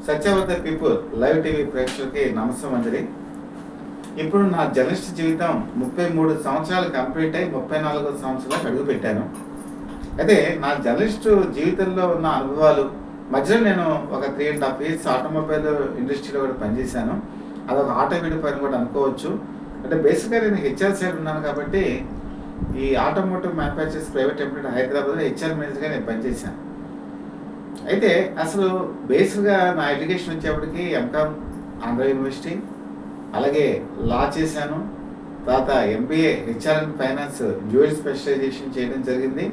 సత్యవత people live TV ప్రేక్షకులకి నమస్కారం అంజలి. ఇప్పుడు నా జర్నలిస్ట్ జీవితం 33 సంవత్సరాలు కంప్లీట్ అయి 34వ సంవత్సరాలకు అడుగుపెట్టాను. అయితే నా జర్నలిస్ట్ జీవితంలో ఉన్న అనుభవాలు మధ్యలో నేను ఒక 3.5 years ఆటోమొబైల్ ఇండస్ట్రీలో కూడా పనిచేశాను. అదొక ఆటోమేటివ్ పని కూడా అనుకోవచ్చు. అంటే బేసిక్గా నేను హెచ్ఆర్ సైడ్ ఉన్నాను కాబట్టి ఈ ఆటోమోటివ్ మ్యానుఫ్యాక్చర్స్ ప్రైవేట్ లిమిటెడ్ హైదరాబాద్లో హెచ్ఆర్ మేనేజర్గా నేను పనిచేశాను. అయితే అసలు బేసిక్గా నా ఎడ్యుకేషన్ వచ్చేప్పటికి ఎంకామ్ ఆంధ్ర యూనివర్సిటీ, అలాగే లా చేశాను. తర్వాత MBA HR and finance dual specialization చేయడం జరిగింది.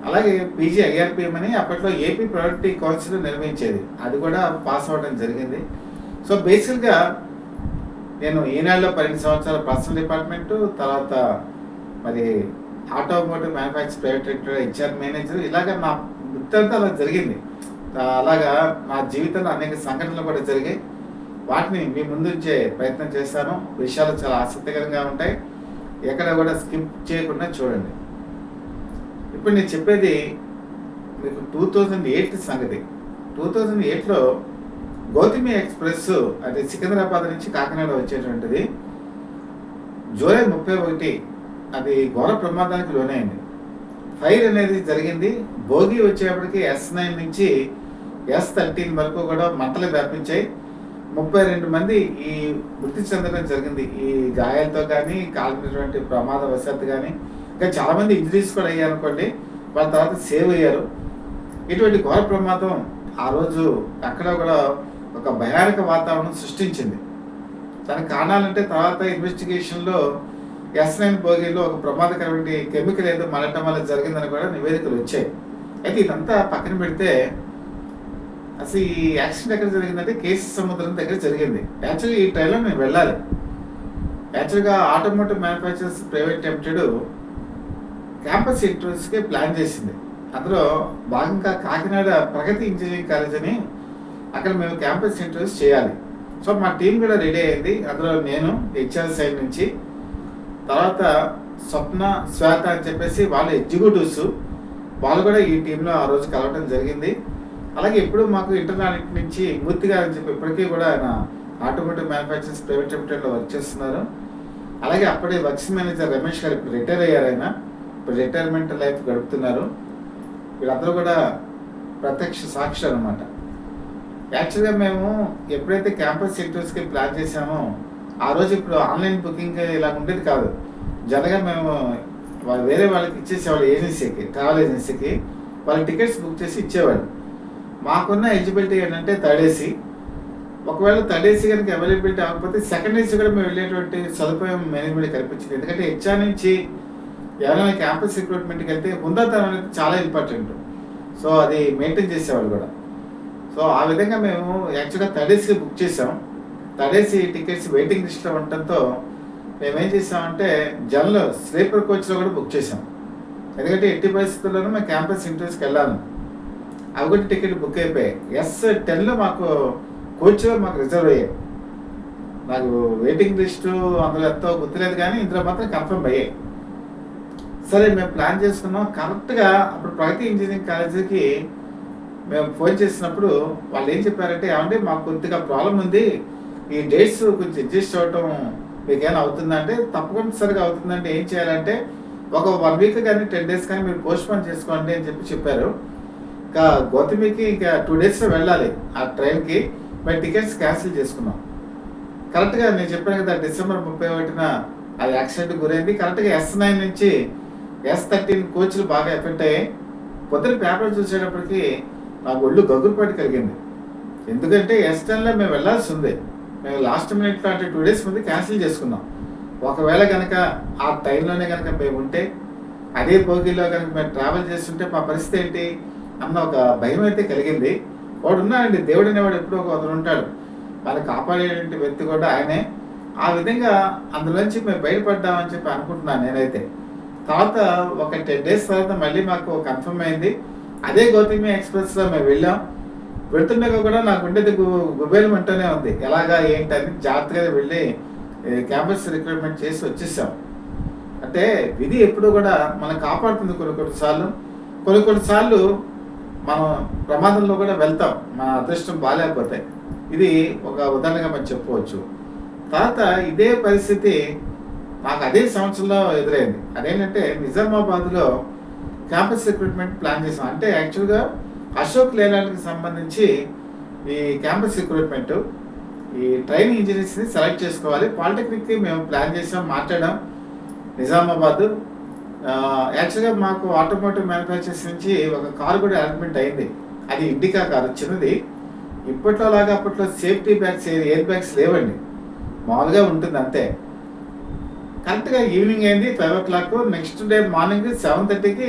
అలాగే పీజీ ఐఆర్పిఎం అని అప్పట్లో ఏపీ ప్రొడక్టివ్ కౌన్సిల్ నిర్వహించేది, అది కూడా పాస్ అవ్వడం జరిగింది. సో బేసిక్గా నేను ఈనాడులో 12 సంవత్సరాల పర్సనల్ డిపార్ట్మెంటు, తర్వాత మరి automotive manufacture private limited HR manager, ఇలాగ నా వృత్తంతా అలా జరిగింది. అలాగా నా జీవితంలో అనేక సంఘటనలు కూడా జరిగాయి. వాటిని మీ ముందుంచే ప్రయత్నం చేస్తాను. విషయాలు చాలా ఆసక్తికరంగా ఉంటాయి, ఎక్కడ కూడా స్కిప్ చేయకుండా చూడండి. ఇప్పుడు నేను చెప్పేది మీకు 2008 సంగతి. 2008లో గౌతమి ఎక్స్ప్రెస్ అది సికింద్రాబాద్ నుంచి కాకినాడ వచ్చేటువంటిది జూలై 31 అది ఘోర ప్రమాదానికి లోనైంది. ఫైర్ అనేది జరిగింది. భోగి వచ్చేప్పటికి S9 నుంచి S13 వరకు కూడా మంటలు వ్యాపించాయి. 32 మంది ఈ మృతి చెందడం జరిగింది. ఈ గాయాలతో కానీ, కాలినటువంటి ప్రమాదవశాత్తు కానీ, ఇంకా చాలామంది ఇంజరీస్ కూడా అయ్యారు అనుకోండి. వాళ్ళ తర్వాత సేవ్ అయ్యారు. ఇటువంటి ఘోర ప్రమాదం ఆ రోజు అక్కడ కూడా ఒక భయానక వాతావరణం సృష్టించింది. దానికి కారణాలంటే తర్వాత ఇన్వెస్టిగేషన్లో S9 భోగిలో ఒక ప్రమాదకరమైన కెమికల్ ఏదో మలటం వల్ల జరిగిందని కూడా నివేదికలు వచ్చాయి. అయితే ఇదంతా పక్కన పెడితే అసలు ఈ యాక్సిడెంట్ ఎక్కడ జరిగిందంటే కేసీ సముద్రం దగ్గర జరిగింది. యాక్చువల్గా ఈ ట్రైన్లో నేను వెళ్ళాలి. యాక్చువల్గా automotive manufacturers private limited campus ఇంటర్వ్యూస్కి ప్లాన్ చేసింది. అందులో భాగంగా కాకినాడ ప్రగతి ఇంజనీరింగ్ కాలేజ్ అని అక్కడ మేము క్యాంపస్ ఇంటర్వ్యూస్ చేయాలి. సో మా టీం కూడా రెడీ అయింది. అందులో నేను హెచ్ఆర్ సైడ్ నుంచి, తర్వాత స్వప్న, శ్వేత అని చెప్పేసి వాళ్ళు ఎగ్జిక్యూటివ్స్, వాళ్ళు కూడా ఈ టీంలో ఆ రోజు కలవడం జరిగింది. అలాగే ఇప్పుడు మాకు ఇంటర్నెట్ నుంచి మూర్తి గారు అని చెప్పి ఇప్పటికీ కూడా ఆయన ఆటోమోటివ్ మ్యానుఫ్యాక్చర్స్ ప్రైవేట్ లిమిటెడ్లో వర్క్ చేస్తున్నారు. అలాగే అప్పుడే వర్క్స్ మేనేజర్ రమేష్ గారు ఇప్పుడు రిటైర్ అయ్యారు. ఆయన ఇప్పుడు రిటైర్మెంట్ లైఫ్ గడుపుతున్నారు. వీళ్ళందరూ కూడా ప్రత్యక్ష సాక్షులు అనమాట. యాక్చువల్గా మేము ఎప్పుడైతే క్యాంపస్ ఇంటర్వ్యూస్కి ప్లాన్ చేసామో ఆ రోజు ఇప్పుడు ఆన్లైన్ బుకింగ్ ఇలా ఉండేది కాదు. జనగా మేము వేరే వాళ్ళకి ఇచ్చేసేవాళ్ళు, ఏజెన్సీకి, ట్రావెల్ ఏజెన్సీకి వాళ్ళ టికెట్స్ బుక్ చేసి ఇచ్చేవాళ్ళు. మాకున్న ఎలిజిబిలిటీ ఏంటంటే థర్డ్ ఏసీ. ఒకవేళ థర్డ్ ఏసీ కనుక అవైలబిలిటీ అవ్వకపోతే సెకండ్ ఏసీ కూడా మేము వెళ్ళేటువంటి సదుపాయం మేనేజ్మెంట్ కల్పించింది. ఎందుకంటే హెచ్ఆర్ నుంచి ఎవరైనా క్యాంపస్ రిక్రూట్మెంట్కి వెళ్తే హుందాతనం అనేది చాలా ఇంపార్టెంట్. సో అది మెయింటైన్ చేసేవాళ్ళు కూడా. సో ఆ విధంగా మేము యాక్చువల్గా థర్డ్ ఏసీ బుక్ చేసాం. థర్డ్ ఏసీ టికెట్స్ వెయిటింగ్ లిస్ట్లో ఉండటంతో మేమేం చేసామంటే జనరల్ స్లీపర్ కోచ్లో కూడా బుక్ చేసాం. ఎందుకంటే ఎట్టి పరిస్థితుల్లోనూ మేము క్యాంపస్ ఇంటర్వ్యూస్కి వెళ్ళాను. అవి కూడా టికెట్ బుక్ అయిపోయాయి. S10లో మాకు కోచ్లో మాకు రిజర్వ్ అయ్యాయి. నాకు వెయిటింగ్ లిస్టు అందులో ఎంతో గుర్తులేదు, కానీ ఇందులో మాత్రం కన్ఫర్మ్ అయ్యాయి. సరే మేము ప్లాన్ చేసుకున్నాం. కరెక్ట్గా అప్పుడు ప్రగతి ఇంజనీరింగ్ కాలేజీకి మేము ఫోన్ చేసినప్పుడు వాళ్ళు ఏం చెప్పారంటే, ఏమంటే మాకు కొద్దిగా ప్రాబ్లం ఉంది, ఈ డేట్స్ కొంచెం అడ్జస్ట్ అవ్వటం మీకు ఏమైనా అవుతుందంటే, తప్పనిసరిగా అవుతుందంటే ఏం చేయాలంటే ఒక 1 week కానీ 10 days కానీ మీరు పోస్ట్పోన్ చేసుకోండి అని చెప్పారు. ఇంకా గౌతమికి ఇంకా 2 daysలో వెళ్ళాలి ఆ ట్రైన్కి. మేము టికెట్స్ క్యాన్సిల్ చేసుకున్నాం. కరెక్ట్గా నేను చెప్పాను కదా, డిసెంబర్ 31న అది యాక్సిడెంట్ గురైంది. కరెక్ట్గా S9 నుంచి S13 కోచ్లు బాగా ఎఫెక్ట్ అయ్యాయి. పొద్దున పేపర్ చూసేటప్పటికి నాకు ఒళ్ళు గగురుపాటు కలిగింది. ఎందుకంటే S10లో మేము వెళ్ళాల్సి ఉంది. మేము లాస్ట్ మినిట్లో అంటే 2 days ముందు క్యాన్సిల్ చేసుకున్నాం. ఒకవేళ కనుక ఆ టైంలోనే కనుక మేము ఉంటే, అదే బోగిలో కనుక మేము ట్రావెల్ చేస్తుంటే మా పరిస్థితి ఏంటి అన్న ఒక భయం అయితే కలిగింది. వాడు ఉన్నాడండి, దేవుడు అనేవాడు ఎప్పుడో ఒకరు ఉంటాడు, వాళ్ళని కాపాడేటువంటి వ్యక్తి కూడా ఆయనే. ఆ విధంగా అందులోంచి మేము బయటపడ్డామని చెప్పి అనుకుంటున్నాను నేనైతే. తర్వాత ఒక 10 days తర్వాత మళ్ళీ మాకు కన్ఫర్మ్ అయింది. అదే గౌతమి ఎక్స్ప్రెస్లో మేము వెళ్ళాం. వెళ్తుండగా కూడా నాకు ఉండేది గుబేలం అంటూనే ఉంది, ఎలాగా ఏంటని జాగ్రత్తగా వెళ్ళి క్యాంపస్ రిక్రూట్మెంట్ చేసి వచ్చేసాం. అంటే విధి ఎప్పుడు కూడా మనం కాపాడుతుంది. కొన్ని కొన్నిసార్లు మనం ప్రమాదంలో కూడా వెళ్తాం మన అదృష్టం బాగాలేకపోతే. ఇది ఒక ఉదాహరణగా మనం చెప్పుకోవచ్చు. తర్వాత ఇదే పరిస్థితి నాకు అదే సంవత్సరంలో ఎదురైంది. అదేంటంటే నిజామాబాద్‌లో క్యాంపస్ రిక్రూట్మెంట్ ప్లాన్ చేసాం. అంటే యాక్చువల్‌గా అశోక్ లేలాండ్‌కి సంబంధించి ఈ క్యాంపస్ రిక్రూట్మెంట్ ఈ ట్రైనింగ్ ఇంజినీర్స్‌ని సెలెక్ట్ చేసుకోవాలి. పాలిటెక్నిక్‌కి మేము ప్లాన్ చేసాం, మాట్లాడాం. నిజామాబాద్ యాక్చువల్‌గా మాకు ఆటోమోటివ్ మ్యానుఫ్యాక్చర్స్ నుంచి ఒక కారు కూడా అలాట్‌మెంట్ అయింది. అది ఇండికా కారు చిన్నది. ఇప్పట్లో లాగా అప్పట్లో సేఫ్టీ బ్యాగ్స్, ఎయిర్ బ్యాగ్స్ లేవండి. మామూలుగా ఉంటుంది అంతే. కరెక్ట్‌గా ఈవినింగ్ అయింది 5:00. నెక్స్ట్ డే మార్నింగ్ 7:30కి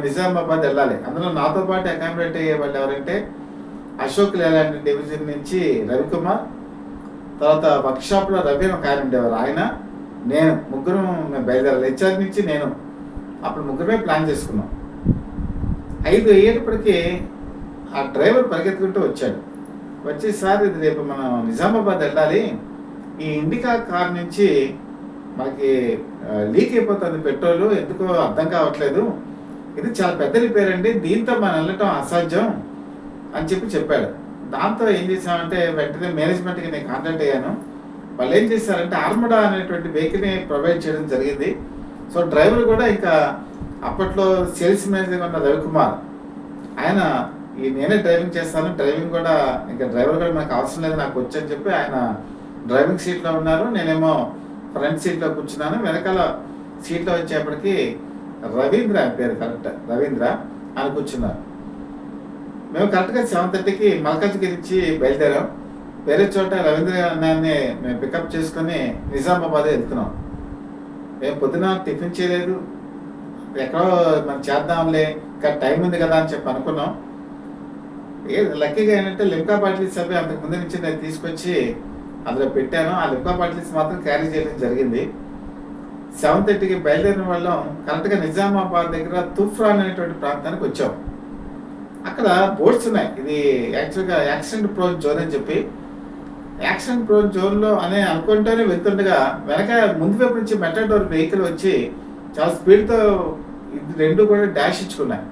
నిజామాబాద్ వెళ్ళాలి. అందులో నాతో పాటు అకామిడేట్ అయ్యే వాళ్ళు ఎవరంటే అశోక్ లేలాండ్ డివిజన్ నుంచి రవికుమార్, తర్వాత వర్క్షాప్‌లో రవి అని ఒక ఆయన ఉండేవారు. ఆయన, నేను ముగ్గురం మేము బయలుదేరాలి. హెచ్ఆర్ నుంచి నేను. అప్పుడు ముగ్గురమే ప్లాన్ చేసుకున్నాం. 5 అయ్యేటప్పటికి ఆ డ్రైవర్ పరిగెత్తుకుంటూ వచ్చాడు. వచ్చి, సార్ ఇది రేపు మనం నిజామాబాద్ వెళ్ళాలి. ఈ ఇండికా కార్ నుంచి మనకి లీక్ అయిపోతుంది పెట్రోలు, ఎందుకో అర్థం కావట్లేదు. ఇది చాలా పెద్ద రిపేర్ అండి, దీంతో మనం వెళ్ళటం అసాధ్యం అని చెప్పాడు. దాంతో ఏం చేసామంటే వెంటనే మేనేజ్మెంట్కి నేను కాంటాక్ట్ అయ్యాను. వాళ్ళు ఏం చేశారంటే ఆర్మడా అనేటువంటి వెహికల్ని ప్రొవైడ్ చేయడం జరిగింది. సో డ్రైవర్ కూడా ఇంకా అప్పట్లో సేల్స్ మేనేజర్గా ఉన్న రవికుమార్, ఆయన నేనే డ్రైవింగ్ చేస్తాను, డ్రైవింగ్ కూడా ఇంకా డ్రైవర్ కూడా నాకు అవసరం లేదు, నాకు వచ్చని చెప్పి ఆయన డ్రైవింగ్ సీట్లో ఉన్నారు. నేనేమో ఫ్రంట్ సీట్లో కూర్చున్నాను. వెనకాల సీట్లో వచ్చేప్పటికి రవీంద్ర అని పేరు, కరెక్ట్ రవీంద్ర అని కూర్చున్నారు. మేము కరెక్ట్గా 7:30కి మల్కాజ్గిరి నుంచి బయలుదేరాం. వేరే చోట రవీంద్ర అన్నాన్ని మేము పికప్ చేసుకొని నిజామాబాద్ వెళ్తున్నాం. మేము పొద్దున టిఫిన్ చేయలేదు, ఎక్కడో మనం చేద్దాంలే ఇంకా టైం ఉంది కదా అని చెప్పి అనుకున్నాం. లక్కీగా ఏంటంటే లిమ్కా బాటిల్స్ అవి అంతకు ముందు నుంచి నేను తీసుకొచ్చి అందులో పెట్టాను. ఆ లిమ్కా బాటిల్స్ మాత్రం క్యారీ చేయడం జరిగింది. 7:30కి బయలుదేరిన వాళ్ళం కరెక్ట్గా నిజామాబాద్ దగ్గర తుఫ్రాన్ అనేటువంటి ప్రాంతానికి వచ్చాం. అక్కడ బోర్డ్స్ ఉన్నాయి, ఇది యాక్చువల్గా యాక్సిడెంట్ ప్రోన్ జోన్ అని చెప్పి. యాక్సిడెంట్ ప్రోన్ జోన్లో అనే అనుకుంటూనే వెళ్తుండగా వెనక ముందు వైపు నుంచి మెటాడోర్ వెహికల్ వచ్చి చాలా స్పీడ్తో ఇది రెండు కూడా డాష్ ఇచ్చుకున్నాయి.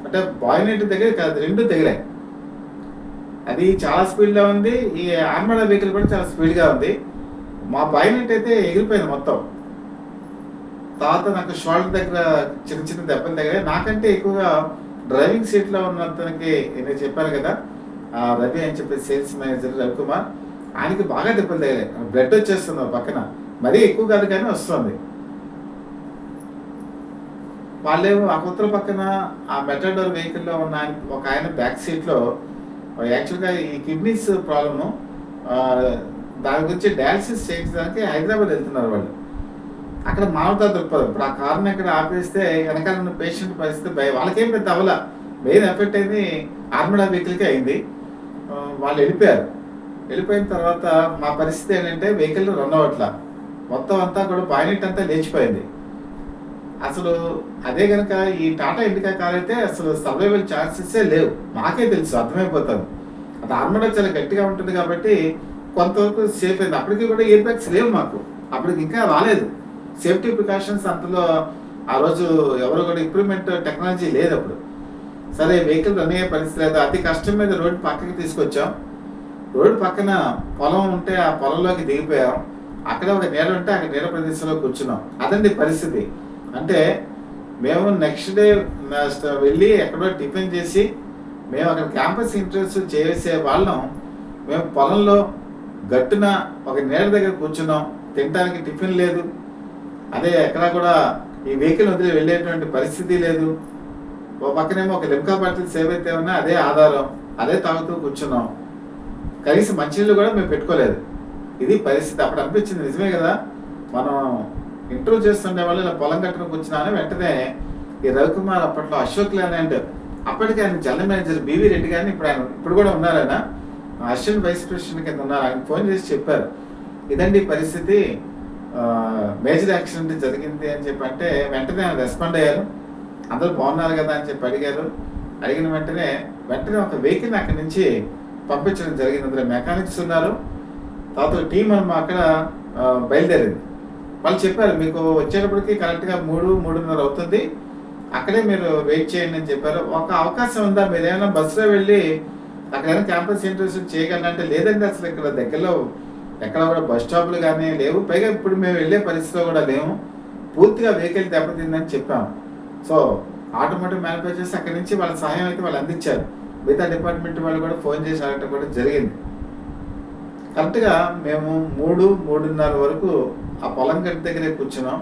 అంటే బాయినెట్ దగ్గర కాదు, రెండు తగిలాయి. అది చాలా స్పీడ్లో ఉంది, ఈ ఆర్మడా వెహికల్ కూడా చాలా స్పీడ్గా ఉంది. మా బాయినెట్ అయితే ఎగిరిపోయింది మొత్తం. తర్వాత నాకు షోల్డర్ దగ్గర చిన్న చిన్న దెబ్బలు తగిలాయి. నాకంటే ఎక్కువగా డ్రైవింగ్ సీట్లో ఉన్న అతనికి నేను చెప్పాను కదా, రవి అని చెప్పి సేల్స్ మేనేజర్ రవికుమార్, ఆయనకి బాగా దెబ్బలు తగిలాయి. బ్లడ్ వచ్చేస్తుంది పక్కన, మరీ ఎక్కువ కాదు కానీ వస్తుంది. వాళ్ళేమో ఆ కుత్తల పక్కన ఆ మెటాడోర్ వెహికల్లో ఉన్న ఒక ఆయన బ్యాక్ సీట్లో యాక్చువల్గా ఈ కిడ్నీస్ ప్రాబ్లము, దాని గురించి డయాలసిస్ చేయించడానికి హైదరాబాద్ వెళ్తున్నారు వాళ్ళు. అక్కడ మానవతా దృక్పథం. ఇప్పుడు ఆ కారుని ఇక్కడ ఆపేస్తే వెనకాల ఉన్న పేషెంట్ పరిస్థితి వాళ్ళకేం పెద్ద అవల, మెయిన్ ఎఫెక్ట్ అయింది ఆర్మడా వెహికల్కి అయింది. వాళ్ళు వెళ్ళిపోయిన తర్వాత మా పరిస్థితి ఏంటంటే వెహికల్ రన్ అవ్వట్లా, మొత్తం అంతా కూడా బాయినెట్ అంతా లేచిపోయింది. అసలు అదే కనుక ఈ టాటా ఇండికా కార్ అయితే అసలు సర్వైవల్ ఛాన్సెసే లేవు. మాకే తెలుసు, అర్థమైపోతుంది. అది ఆర్మడా చాలా గట్టిగా ఉంటుంది కాబట్టి కొంతవరకు సేఫ్ అయింది. అప్పటికి కూడా ఎయిర్ బ్యాగ్స్ లేవు మాకు, అప్పటికి ఇంకా రాలేదు. సేఫ్టీ ప్రికాషన్స్ అంతలో ఆ రోజు ఎవరు కూడా ఇంప్రూవ్మెంట్ టెక్నాలజీ లేదు అప్పుడు. సరే వెహికల్ రన్ అయ్యే పరిస్థితి లేదు. అతి కష్టం మీద రోడ్డు పక్కకి తీసుకొచ్చాం. రోడ్డు పక్కన పొలం ఉంటే ఆ పొలంలోకి దిగిపోయాం. అక్కడ ఒక నీడ ఉంటే అక్కడ నీడ ప్రదేశంలో కూర్చున్నాం. అదండి పరిస్థితి. అంటే మేము నెక్స్ట్ డే వెళ్ళి ఎక్కడో టిఫిన్ చేసి మేము అక్కడ క్యాంపస్ ఇంటర్వ్యూస్ చేసే వాళ్ళం. మేము పొలంలో గట్టున ఒక నీడ దగ్గర కూర్చున్నాం, తినడానికి టిఫిన్ లేదు. అదే ఎక్కడా కూడా ఈ వెహికల్ వదిలి వెళ్ళేటువంటి పరిస్థితి లేదు. ఓ పక్కనేమో ఒక లిమ్కా బాటిల్స్ ఏవైతే ఉన్నా అదే ఆధారం, అదే తాగుతూ కూర్చున్నాం. కనీసం మంచినీళ్ళు కూడా మేము పెట్టుకోలేదు. ఇది పరిస్థితి. అప్పుడు అనిపించింది నిజమే కదా, మనం ఇంటర్వ్యూ చేస్తుండే వాళ్ళు ఇలా పొలం కట్టుకుని కూర్చున్నాను. వెంటనే ఈ రవికుమార్ అప్పట్లో అశోక్ లేలాండ్, అప్పటికి ఆయన జనరల్ మేనేజర్ బివి రెడ్డి గారిని, ఇప్పుడు కూడా ఉన్నారు ఆయన, అసిస్టెంట్ వైస్ ప్రెసిడెంట్ కింద ఉన్నారు. ఆయన ఫోన్ చేసి చెప్పారు, ఇదండి పరిస్థితి, మేజర్ యాక్సిడెంట్ జరిగింది అని చెప్పి. అంటే వెంటనే ఆయన రెస్పాండ్ అయ్యారు. అందరూ బాగున్నారు కదా అని చెప్పి అడిగారు. అడిగిన వెంటనే ఒక వెహికల్ని అక్కడి నుంచి పంపించడం జరిగింది. అందులో మెకానిక్స్ ఉన్నారు. తర్వాత టీం అక్కడ బయలుదేరింది. వాళ్ళు చెప్పారు, మీకు వచ్చేటప్పటికి కరెక్ట్గా 3-3:30 అవుతుంది. అక్కడే మీరు వెయిట్ చేయండి అని చెప్పారు. ఒక అవకాశం ఉందా, మీరేమైనా బస్సులో వెళ్ళి అక్కడైనా క్యాంపస్ ఇంటర్వ్యూస్ చేయగలరంటే, లేదండి అసలు ఇక్కడ దగ్గరలో ఎక్కడ కూడా బస్ స్టాప్లు కానీ లేవు, పైగా ఇప్పుడు మేము వెళ్ళే పరిస్థితిలో కూడా లేము, పూర్తిగా వెహికల్ దెబ్బతిందని చెప్పాము. సో ఆటోమేటిక్ మ్యానుఫ్యాక్చర్స్ అక్కడి నుంచి వాళ్ళ సహాయం అయితే వాళ్ళు అందించారు. మిగతా డిపార్ట్మెంట్ వాళ్ళు కూడా ఫోన్ చేసి అడగటం కూడా జరిగింది. కరెక్ట్గా మేము 3-3:30 వరకు ఆ పొలం గట్టి దగ్గరే కూర్చున్నాం.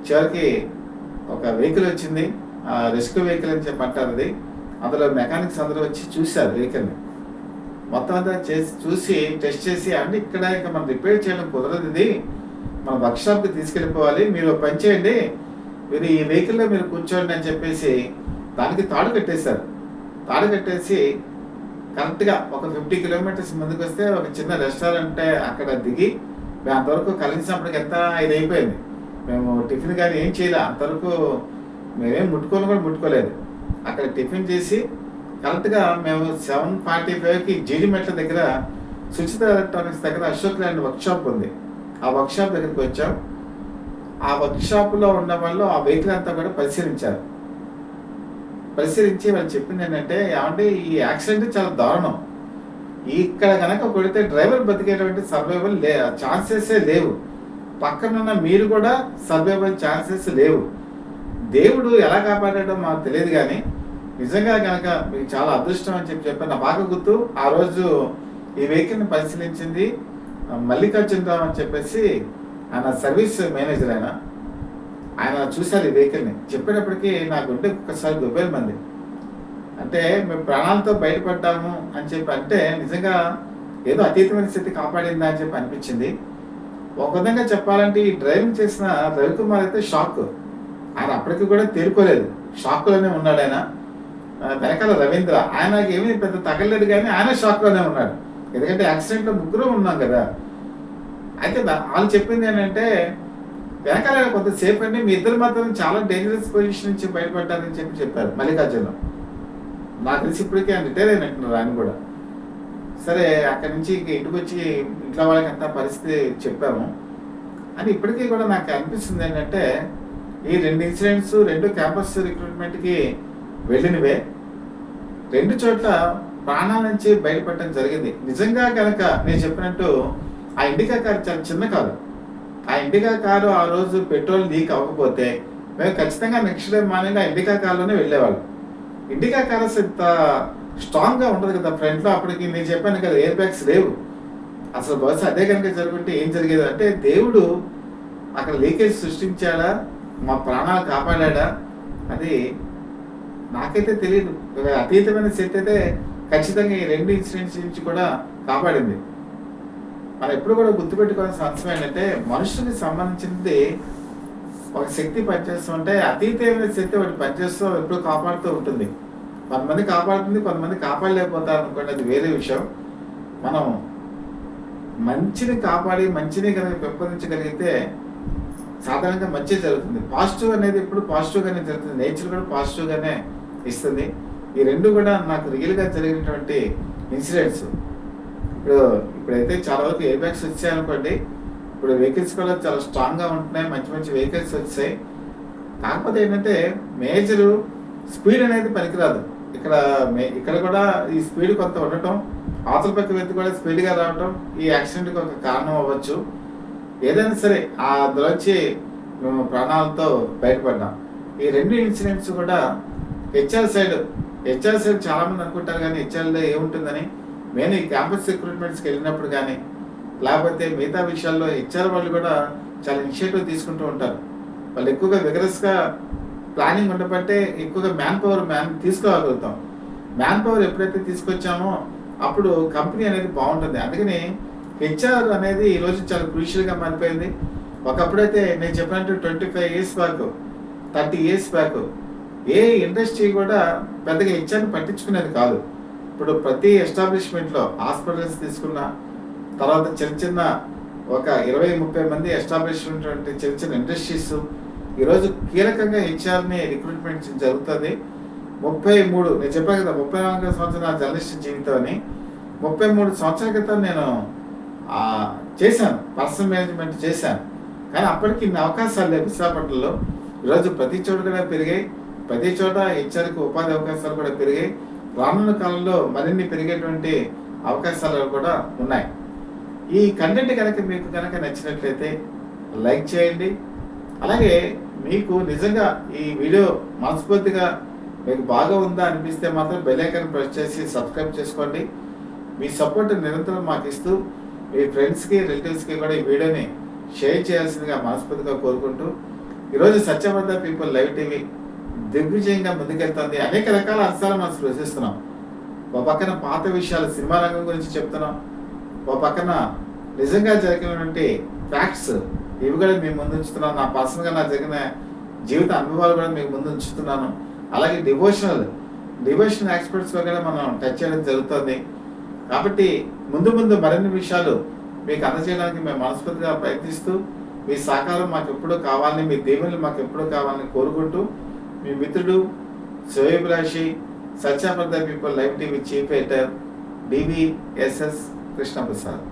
చివరికి ఒక వెహికల్ వచ్చింది, రెస్క్యూ వెహికల్ అని చెప్పి అంటారు అది. అందులో మెకానిక్స్ అందరూ వచ్చి చూశారు వెహికల్ని, మొత్తం అంతా చూసి టెస్ట్ చేసి, అంటే ఇక్కడ ఇంకా మనం రిపేర్ చేయడం కుదరదు, ఇది మన వర్క్షాప్కి తీసుకెళ్ళిపోవాలి, మీరు పని చేయండి, మీరు ఈ వెహికల్లో మీరు కూర్చోండి అని చెప్పేసి దానికి తాడు కట్టేశారు. తాడు కట్టేసి కరెక్ట్గా ఒక 50 కిలోమీటర్స్ ముందుకు వస్తే ఒక చిన్న రెస్టారెంట్ అక్కడ దిగి, మేము అంతవరకు కలిసినప్పటికి ఎంత ఇది అయిపోయింది, మేము టిఫిన్ కానీ ఏం చేయలే, అంతవరకు మేమేం ముట్టుకోలేదు. అక్కడ టిఫిన్ చేసి కరెక్ట్గా మేము 7:45కి జీడిమెట్ల దగ్గర సుచిత ఎలక్ట్రానిక్స్ దగ్గర అశోక్ ల్యాండ్ వర్క్షాప్ ఉంది, ఆ వర్క్షాప్ దగ్గరికి వచ్చాం. ఆ వర్క్షాప్లో ఉన్న వాళ్ళు ఆ వెహికల్ అంతా కూడా పరిశీలించి వాళ్ళు చెప్పింది ఏంటంటే, ఏమంటే ఈ యాక్సిడెంట్ చాలా దారుణం, ఇక్కడ కనుక కొడితే డ్రైవర్ బతికేటువంటి సర్వైవల్ ఛాన్సెసే లేవు, పక్కనున్న మీరు కూడా సర్వైవల్ ఛాన్సెస్ లేవు, దేవుడు ఎలా కాపాడాడో మాకు తెలియదు, కానీ నిజంగా కనుక మీకు చాలా అదృష్టం అని చెప్పాను. నా బాగా గుర్తు, ఆ రోజు ఈ వెహికల్ని పరిశీలించింది మల్లికార్జునరావు అని చెప్పేసి, ఆయన సర్వీస్ మేనేజర్, ఆయన చూశారు ఈ వెహికల్ని. చెప్పేటప్పటికి నా గుండె ఒక్కసారి దుబ్బేల మంది, అంటే మేము ప్రాణాలతో బయటపడ్డాము అని చెప్పి, అంటే నిజంగా ఏదో అతీతమైన స్థితి కాపాడిందా అని చెప్పి అనిపించింది. ఒక విధంగా చెప్పాలంటే ఈ డ్రైవింగ్ చేసిన రవికుమార్ అయితే షాక్, ఆయన అప్పటికి కూడా తేరుకోలేదు, షాక్లోనే ఉన్నాడు ఆయన. వెనకాల రవీంద్ర, ఆయనకి ఏమీ పెద్ద తగలేదు కానీ ఆయన షాక్లోనే ఉన్నాడు, ఎందుకంటే యాక్సిడెంట్లో ముగ్గురు ఉన్నాం కదా. అయితే వాళ్ళు చెప్పింది ఏంటంటే, వెనకాల కొంత సేఫ్ అండి, మీ ఇద్దరు మాత్రం చాలా డేంజరస్ పొజిషన్ నుంచి బయటపడ్డారని చెప్పారు మల్లికార్జున. నాకు తెలిసి ఇప్పటికే ఆయన రిటైర్ అయినట్టున్నారు ఆయన కూడా. సరే అక్కడి నుంచి ఇంటికి వచ్చి ఇంట్లో వాళ్ళకి అంతా పరిస్థితి చెప్పాము అని. ఇప్పటికీ కూడా నాకు అనిపిస్తుంది ఏంటంటే, ఈ 2 ఇన్సిడెంట్స్ 2 క్యాంపస్ రిక్రూట్మెంట్కి వెళ్ళినవే, 2 చోట్ల ప్రాణాల నుంచి బయటపడటం జరిగింది. నిజంగా కనుక నేను చెప్పినట్టు ఆ ఇండికా కారు చాలా చిన్న కారు, ఆ ఇండికా కారు ఆ రోజు పెట్రోల్ లీక్ అవ్వకపోతే మేము ఖచ్చితంగా నెక్స్ట్ డే మార్నింగ్ ఆ ఇండికా కార్లోనే వెళ్ళేవాళ్ళం. ఇండికా కార్ ఇంత స్ట్రాంగ్గా ఉంటుంది కదా ఫ్రంట్లో, అప్పటికి నేను చెప్పాను కదా ఎయిర్ బ్యాగ్స్ లేవు. అసలు బస్సు అదే కనుక జరుగుంటే ఏం జరిగేది అంటే, దేవుడు అక్కడ లీకేజ్ సృష్టించాడా, మా ప్రాణాలు కాపాడా, అది నాకైతే తెలియదు. అతీతమైన శక్తి అయితే ఖచ్చితంగా ఈ 2 ఇన్సిడెంట్స్ నుంచి కూడా కాపాడింది. మనం ఎప్పుడు కూడా గుర్తుపెట్టుకోవాల్సిన అంశం ఏంటంటే, మనుషులకి సంబంధించింది ఒక శక్తి పనిచేస్తుంటే, అతీతమైన శక్తి ఒకటి పనిచేస్తూ ఎప్పుడు కాపాడుతూ ఉంటుంది. కొంతమంది కాపాడుతుంది, కొంతమంది కాపాడలేకపోతారు అనుకోండి, అది వేరే విషయం. మనం మంచిని కాపాడి మంచిని కనుక పెంపొందించగలిగితే సాధారణంగా మంచి జరుగుతుంది. పాజిటివ్ అనేది ఎప్పుడు పాజిటివ్గానే జరుగుతుంది, నేచర్ కూడా పాజిటివ్గానే ఇస్తుంది. ఈ 2 కూడా నాకు రియల్గా జరిగినటువంటి ఇన్సిడెంట్స్. ఇప్పుడైతే చాలా వరకు ఎయిర్ బ్యాగ్స్ వచ్చాయనుకోండి, ఇప్పుడు వెహికల్స్ కూడా చాలా స్ట్రాంగ్గా ఉంటున్నాయి, మంచి వెహికల్స్ వచ్చాయి. కాకపోతే ఏంటంటే మేజరు స్పీడ్ అనేది పనికిరాదు. ఇక్కడ కూడా ఈ స్పీడ్ కొంత ఉండటం, అవతల పక్క వ్యక్తి కూడా స్పీడ్గా రావటం ఈ యాక్సిడెంట్కి ఒక కారణం అవ్వచ్చు. ఏదైనా సరే అందులోంచి మేము ప్రాణాలతో బయటపడ్డాం. ఈ 2 ఇన్సిడెంట్స్ కూడా హెచ్ఆర్ సైడ్ చాలామంది అనుకుంటారు కానీ హెచ్ఆర్లో ఏముంటుందని. నేను ఈ క్యాంపస్ రిక్రూట్మెంట్స్కి వెళ్ళినప్పుడు కానీ లేకపోతే మిగతా విషయాల్లో హెచ్ఆర్ వాళ్ళు కూడా చాలా ఇనిషియేటివ్ తీసుకుంటూ ఉంటారు. వాళ్ళు ఎక్కువగా విగరస్గా ప్లానింగ్ ఉండబట్టే ఎక్కువగా మ్యాన్ పవర్ తీసుకోగలుగుతాం. మ్యాన్ పవర్ ఎప్పుడైతే తీసుకొచ్చామో అప్పుడు కంపెనీ అనేది బాగుంటుంది. అందుకని హెచ్ఆర్ అనేది ఈరోజు చాలా క్రూషియల్గా మారిపోయింది. ఒకప్పుడైతే నేను చెప్పినట్టు 25 years బ్యాక్ 30 years బ్యాక్ ఏ ఇండస్ట్రీ కూడా పెద్దగా హెచ్ఆర్ని పట్టించుకునేది కాదు. ఇప్పుడు ప్రతి ఎస్టాబ్లిష్మెంట్లో హాస్పిటల్స్ తీసుకున్న తర్వాత చిన్న ఒక 20-30 మంది ఎస్టాబ్లిష్మెంట్ చిన్న ఇండస్ట్రీస్ ఈరోజు కీలకంగా హెచ్ఆర్ని రిక్రూట్మెంట్ జరుగుతుంది. 33 నేను చెప్పాను కదా 34 సంవత్సరాల జర్నలిస్ట్ జీవితం అని. 33 సంవత్సరాల క్రితం నేను చేశాను, పర్సనల్ మేనేజ్మెంట్ చేశాను. కానీ అప్పటికి ఇన్ని అవకాశాలు లేవు విశాఖపట్నంలో. ఈరోజు ప్రతి చోట కూడా పెరిగాయి. ప్రతి చోట హెచ్చరిక ఉపాధి అవకాశాలు కూడా పెరిగాయి. రానున్న కాలంలో మరిన్ని పెరిగేటువంటి అవకాశాలు కూడా ఉన్నాయి. ఈ కంటెంట్ కనుక మీకు కనుక నచ్చినట్లయితే లైక్ చేయండి. అలాగే మీకు నిజంగా ఈ వీడియో మనస్ఫూర్తిగా మీకు బాగా ఉందా అనిపిస్తే మాత్రం బెల్ ఐకాన్ ప్రెస్ చేసి సబ్స్క్రైబ్ చేసుకోండి. మీ సపోర్ట్ నిరంతరం మాకు ఇస్తూ మీ ఫ్రెండ్స్కి రిలేటివ్స్కి కూడా ఈ వీడియోని షేర్ చేయాల్సిందిగా మనస్ఫూర్తిగా కోరుకుంటూ ఈరోజు సత్యవర్ధ పీపుల్ లైవ్ టీవీ దిగ్విజయంగా ముందుకెళ్తుంది. అనేక రకాల అంశాలు మనం స్పృశిస్తున్నాం. ఒక పక్కన పాత విషయాలు సినిమా రంగం గురించి చెప్తున్నాం. ఒక పక్కన నిజంగా జరిగినటువంటి ఫ్యాక్ట్స్ ఇవి కూడా మేము ముందు ఉంచుతున్నాను. నా పర్సనల్గా నా జరిగిన జీవిత అనుభవాలు కూడా మీకు ముందు ఉంచుతున్నాను. అలాగే డివోషనల్ ఎక్స్పర్ట్స్ కూడా మనం టచ్ చేయడం జరుగుతుంది. కాబట్టి ముందు మరిన్ని విషయాలు మీకు అందజేయడానికి మేము మనస్ఫూర్తిగా ప్రయత్నిస్తూ మీ సహకారం మాకు ఎప్పుడూ కావాలని, మీ దీవెనలు మాకు ఎప్పుడూ కావాలని కోరుకుంటూ మీ మిత్రుడు శ్రేయోభిలాషి Satyavardha people live TV chief editor DVSS Krishnaprasad.